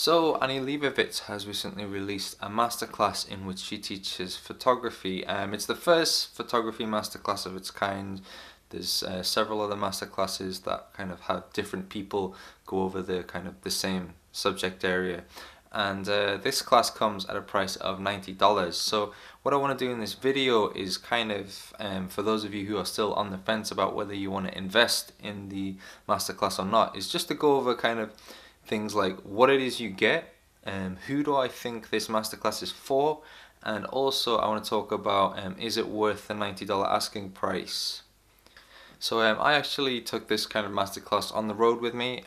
So Annie Leibovitz has recently released a masterclass in which she teaches photography. It's the first photography masterclass of its kind. There's several other masterclasses that kind of have different people go over the same subject area. And this class comes at a price of $90. So what I want to do in this video is kind of, for those of you who are still on the fence about whether you want to invest in the masterclass or not, is just to go over kind of things like what it is you get, who do I think this masterclass is for, and also I want to talk about is it worth the $90 asking price. So I actually took this kind of masterclass on the road with me.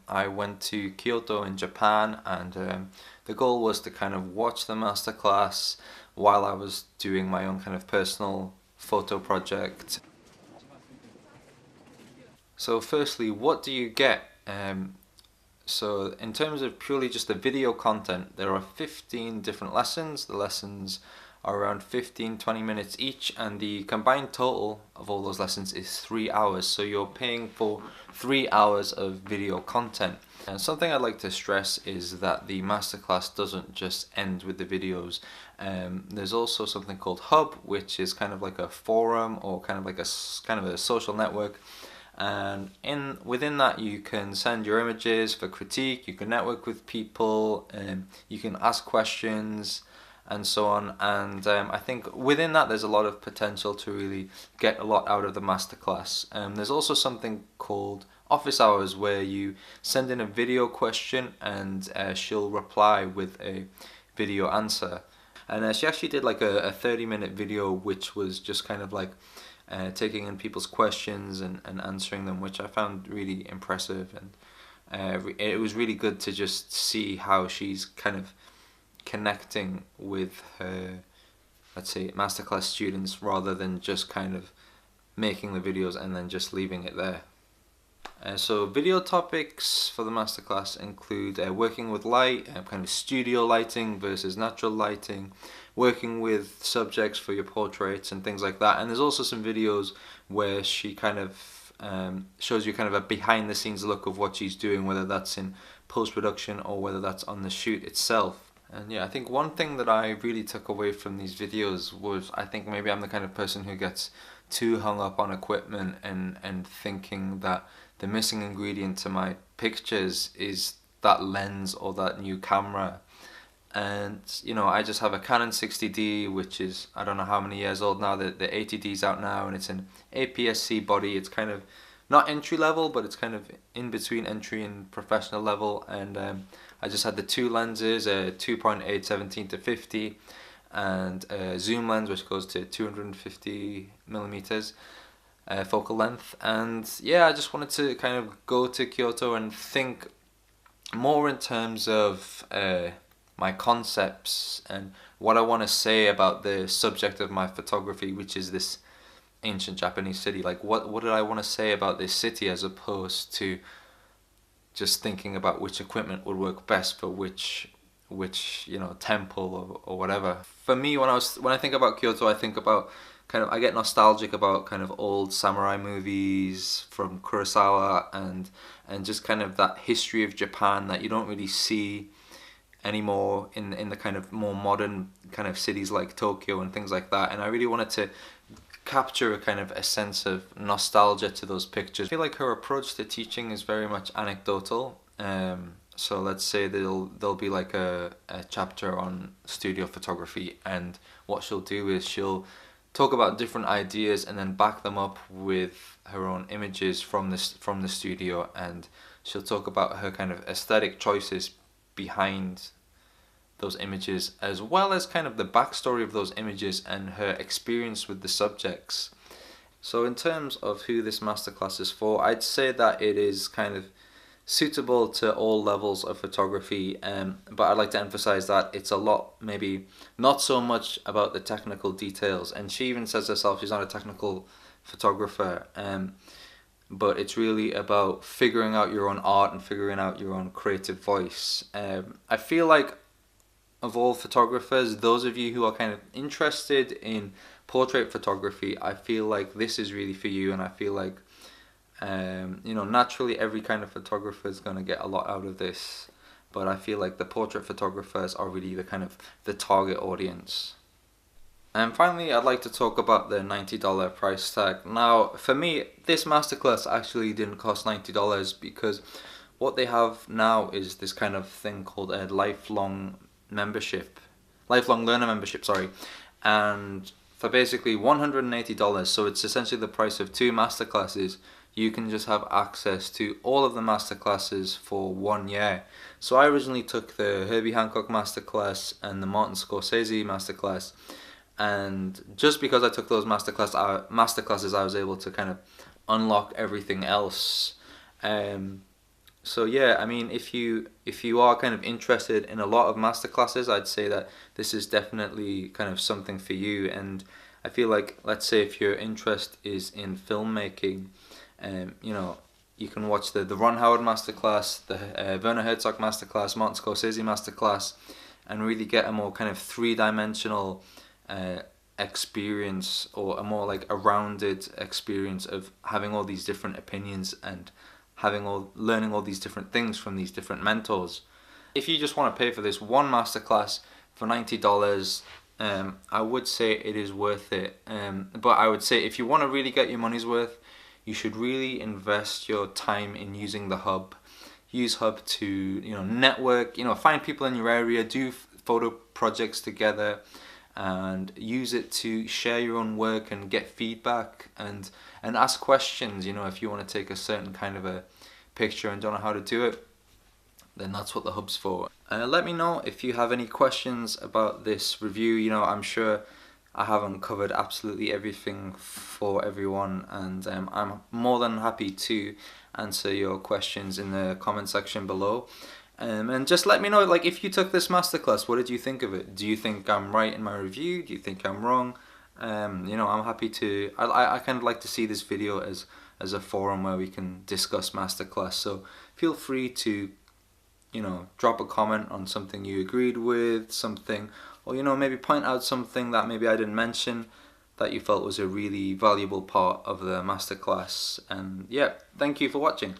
I went to Kyoto in Japan, and the goal was to kind of watch the masterclass while I was doing my own kind of personal photo project. So firstly, what do you get? So in terms of purely just the video content, there are 15 different lessons. The lessons are around 15-20 minutes each, and the combined total of all those lessons is 3 hours. So you're paying for 3 hours of video content. And something I'd like to stress is that the masterclass doesn't just end with the videos. There's also something called Hub, which is kind of like a forum or kind of a social network. And within that you can send your images for critique, you can network with people, you can ask questions and so on. And I think within that there's a lot of potential to really get a lot out of the masterclass. There's also something called office hours, where you send in a video question and she'll reply with a video answer. And she actually did like a 30-minute video which was just kind of like taking in people's questions and answering them, which I found really impressive. And it was really good to just see how she's kind of connecting with her, let's say, masterclass students, rather than just kind of making the videos and then just leaving it there. So video topics for the masterclass include working with light, kind of studio lighting versus natural lighting, working with subjects for your portraits and things like that. And there's also some videos where she kind of shows you kind of a behind the scenes look of what she's doing, whether that's in post-production or whether that's on the shoot itself. And yeah, I think one thing that I really took away from these videos was, I think maybe I'm the kind of person who gets too hung up on equipment and thinking that the missing ingredient to my pictures is that lens or that new camera. And you know, I just have a Canon 60D, which is, I don't know how many years old now. The 80D's out now, and it's an APS-C body. It's kind of not entry level, but it's kind of in between entry and professional level. And I just had the two lenses, a 2.8 17-50 and a zoom lens which goes to 250 millimeters focal length. And yeah, I just wanted to kind of go to Kyoto and think more in terms of my concepts and what I want to say about the subject of my photography, which is this ancient Japanese city. Like what did I want to say about this city, as opposed to just thinking about which equipment would work best for which you know, temple or whatever. For me, when I think about Kyoto, I think about I get nostalgic about kind of old samurai movies from Kurosawa and just kind of that history of Japan that you don't really see anymore in the kind of more modern kind of cities like Tokyo and things like that. And I really wanted to capture a sense of nostalgia to those pictures. I feel like her approach to teaching is very much anecdotal. So let's say there'll be like a chapter on studio photography, and what she'll do is she'll talk about different ideas and then back them up with her own images from the studio, and she'll talk about her kind of aesthetic choices behind those images, as well as kind of the backstory of those images and her experience with the subjects. So in terms of who this masterclass is for, I'd say that it is kind of suitable to all levels of photography, but I'd like to emphasize that it's a lot, maybe not so much about the technical details, and she even says herself she's not a technical photographer, but it's really about figuring out your own art and figuring out your own creative voice. I feel like of all photographers, those of you who are kind of interested in portrait photography, I feel like this is really for you. And I feel like you know, naturally every kind of photographer is going to get a lot out of this, but I feel like the portrait photographers are really the kind of the target audience. And finally, I'd like to talk about the $90 price tag. Now, for me, this masterclass actually didn't cost $90 because what they have now is this kind of thing called a lifelong learner membership, sorry. And for basically $180, so it's essentially the price of 2 masterclasses, you can just have access to all of the masterclasses for 1 year. So I originally took the Herbie Hancock masterclass and the Martin Scorsese masterclass, and just because I took those masterclasses, I was able to kind of unlock everything else. So yeah, I mean, if you are kind of interested in a lot of masterclasses, I'd say that this is definitely kind of something for you. And I feel like, let's say if your interest is in filmmaking, you know, you can watch the Ron Howard masterclass, the Werner Herzog masterclass, Martin Scorsese masterclass, and really get a more kind of three-dimensional experience, or a more like a rounded experience of having all these different opinions and learning all these different things from these different mentors. If you just want to pay for this one masterclass for $90, I would say it is worth it. But I would say if you want to really get your money's worth, you should really invest your time in using the hub. Use hub to, you know, network, you know, find people in your area, do photo projects together, and use it to share your own work and get feedback and ask questions. You know, if you want to take a certain kind of a picture and don't know how to do it, then that's what the hub's for. Let me know if you have any questions about this review. You know, I'm sure I haven't covered absolutely everything for everyone, and I'm more than happy to answer your questions in the comment section below. And just let me know, like, if you took this masterclass, what did you think of it? Do you think I'm right in my review? Do you think I'm wrong? You know, I'm happy to, I kind of like to see this video as a forum where we can discuss masterclass. So feel free to, you know, drop a comment on something you agreed with, something, or, you know, maybe point out something that maybe I didn't mention that you felt was a really valuable part of the masterclass. And yeah, thank you for watching.